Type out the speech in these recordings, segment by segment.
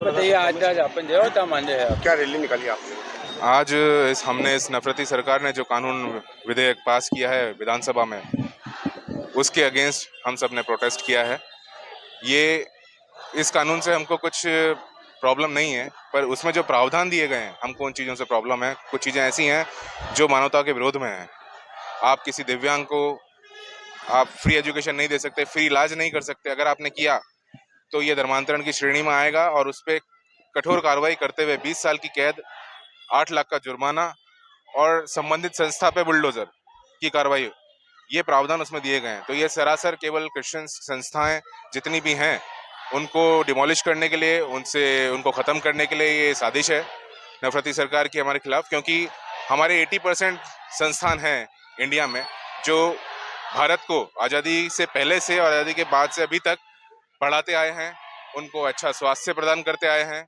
बताइए आज आपण जे होता मांझे है क्या रैली निकाली आपने? आज हमने इस नफरती सरकार ने जो कानून विधेयक पास किया है विधानसभा में, उसके अगेंस्ट हम सब ने प्रोटेस्ट किया है। ये इस कानून से हमको कुछ प्रॉब्लम नहीं है, पर उसमें जो प्रावधान दिए गए हैं हमको उन चीज़ों से प्रॉब्लम है। कुछ चीज़ें ऐसी हैं जो मानवता के विरोध में हैं। आप किसी दिव्यांग को आप फ्री एजुकेशन नहीं दे सकते, फ्री इलाज नहीं कर सकते। अगर आपने किया तो ये धर्मांतरण की श्रेणी में आएगा और उस पर कठोर कार्रवाई करते हुए 20 साल की कैद, 8 लाख का जुर्माना और संबंधित संस्था पे बुलडोजर की कार्रवाई, ये प्रावधान उसमें दिए गए हैं। तो ये सरासर केवल क्रिश्चियन संस्थाएं जितनी भी हैं उनको डिमोलिश करने के लिए, उनको ख़त्म करने के लिए ये साजिश है नफरती सरकार की हमारे खिलाफ। क्योंकि हमारे 80% संस्थान हैं इंडिया में जो भारत को आज़ादी से पहले से और आज़ादी के बाद से अभी तक पढ़ाते आए हैं, उनको अच्छा स्वास्थ्य प्रदान करते आए हैं।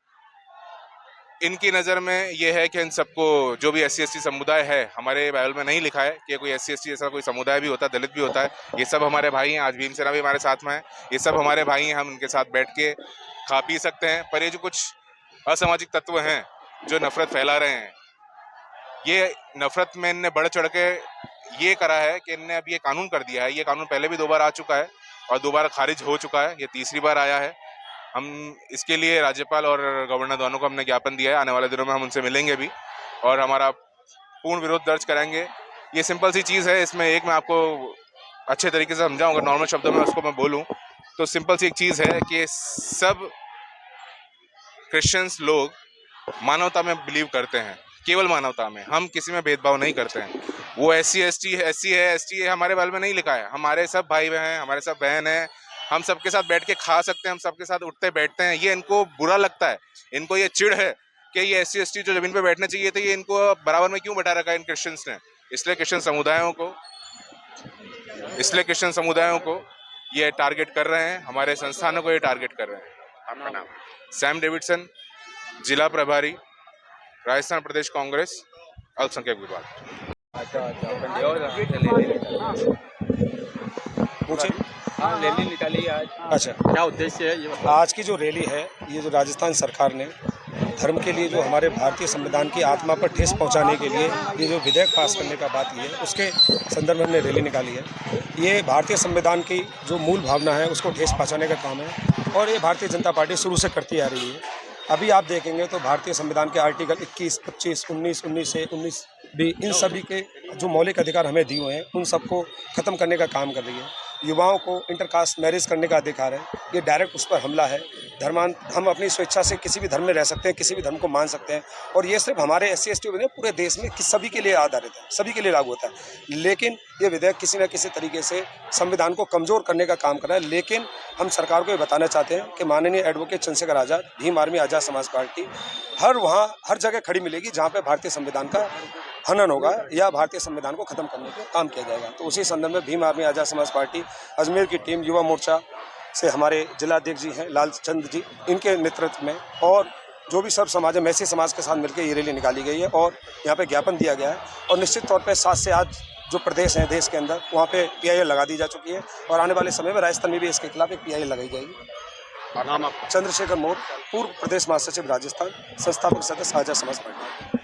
इनकी नज़र में ये है कि इन सबको, जो भी SC/ST समुदाय है, हमारे बाइबल में नहीं लिखा है कि कोई SC/ST ऐसा कोई समुदाय भी होता है, दलित भी होता है। ये सब हमारे भाई हैं। आज भीमसेना भी हमारे साथ में है। ये सब हमारे भाई हैं, हम उनके साथ बैठ के खा पी सकते हैं। पर ये जो कुछ असामाजिक तत्व हैं जो नफरत फैला रहे हैं, ये नफरत में इनने बढ़ चढ़ के ये करा है कि इनने अब ये कानून कर दिया है। ये कानून पहले भी 2 बार आ चुका है और 2 बार खारिज हो चुका है, ये तीसरी बार आया है। हम इसके लिए राज्यपाल और गवर्नर दोनों को हमने ज्ञापन दिया है। आने वाले दिनों में हम उनसे मिलेंगे भी और हमारा पूर्ण विरोध दर्ज कराएंगे। ये सिंपल सी चीज़ है। इसमें एक मैं आपको अच्छे तरीके से समझाऊंगा, नॉर्मल शब्दों में उसको मैं बोलूं तो सिंपल सी एक चीज़ है कि सब क्रिश्चियंस लोग मानवता में बिलीव करते हैं, केवल मानवता में। हम किसी में भेदभाव नहीं करते हैं। वो SC/ST है, SC है, ST है, हमारे बारे में नहीं लिखा है। हमारे सब भाई बहन हैं, हमारे सब बहन हैं। हम सबके साथ बैठ के खा सकते हैं, हम सबके साथ उठते बैठते हैं। ये इनको बुरा लगता है, इनको ये चिढ़ है कि ये SC/ST जो जमीन पे बैठने चाहिए थे, ये इनको बराबर में क्यों बैठा रखा है इन क्रिश्चियंस ने। इसलिए क्रिश्चियन समुदायों को ये टारगेट कर रहे हैं, हमारे संस्थानों को ये टारगेट कर रहे हैं। आपका नाम? सैम डेविडसन, जिला प्रभारी, राजस्थान प्रदेश कांग्रेस, अल्पसंख्यक विभाग। अपन जे होता पूछे? हाँ रैली निकाली आज। अच्छा, क्या उद्देश्य है ये बताओ। आज की जो रैली है, ये जो राजस्थान सरकार ने धर्म के लिए, जो हमारे भारतीय संविधान की आत्मा पर ठेस पहुंचाने के लिए ये जो विधेयक पास करने का बात ये है, उसके संदर्भ में हमने रैली निकाली है। ये भारतीय संविधान की जो मूल भावना है उसको ठेस पहुंचाने का काम है और ये भारतीय जनता पार्टी शुरू से करती आ रही है। अभी आप देखेंगे तो भारतीय संविधान के आर्टिकल 21, 25, 19 से 19 भी, इन सभी के जो मौलिक अधिकार हमें दिए हुए हैं उन सबको ख़त्म करने का काम कर रही है। युवाओं को इंटरकास्ट मैरिज करने का अधिकार है, ये डायरेक्ट उस पर हमला है। हम अपनी स्वेच्छा से किसी भी धर्म में रह सकते हैं, किसी भी धर्म को मान सकते हैं और ये सिर्फ हमारे SC/ST में पूरे देश में सभी के लिए आधारित है, सभी के लिए लागू होता है। लेकिन ये विधेयक किसी न किसी तरीके से संविधान को कमज़ोर करने का काम कर रहा है। लेकिन हम सरकार को ये बताना चाहते हैं कि माननीय एडवोकेट चंद्रशेखर आज़ाद, भीम आर्मी आज़ाद समाज पार्टी हर जगह खड़ी मिलेगी जहाँ पर भारतीय संविधान का हनन होगा या भारतीय संविधान को खत्म करने का काम किया जाएगा। तो उसी संदर्भ में भीम आर्मी आज़ाद समाज पार्टी अजमेर की टीम, युवा मोर्चा से हमारे जिलाध्यक्ष जी हैं लालचंद जी, इनके नेतृत्व में और जो भी सब समाज है, मैसी समाज के साथ मिलकर ये रैली निकाली गई है और यहाँ पे ज्ञापन दिया गया है। और निश्चित तौर पे 7 से 8 जो प्रदेश हैं देश के अंदर, वहाँ पे PIL लगा दी जा चुकी है और आने वाले समय में राजस्थान में भी इसके खिलाफ एक PIL लगाई जाएगी। नाम आपका? चंद्रशेखर मौर्य, पूर्व प्रदेश महासचिव राजस्थान, संस्थापक सदस्य आज़ाद समाज पार्टी।